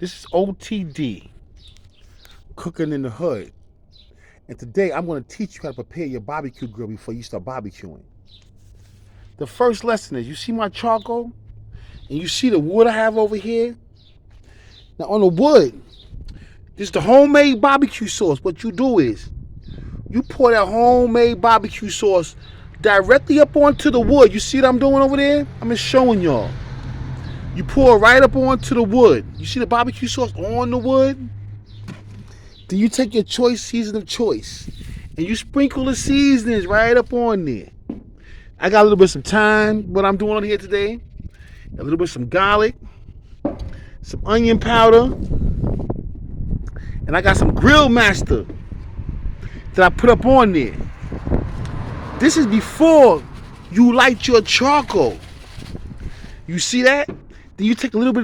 This is OTD, Cooking in the Hood. And today I'm going to teach you how to prepare your barbecue grill before you start barbecuing. The first lesson is, you see my charcoal? And you see the wood I have over here? Now on the wood, this is the homemade barbecue sauce. What you do is, you pour that homemade barbecue sauce directly up onto the wood. You see what I'm doing over there? I'm just showing y'all. You pour it right up onto the wood. You see the barbecue sauce on the wood? Then you take your choice season of choice and you sprinkle the seasonings right up on there. I got a little bit of some thyme, what I'm doing on here today. A little bit of some garlic, some onion powder, and I got some Grill Master that I put up on there. This is before you light your charcoal. You see that? Then you take a little bit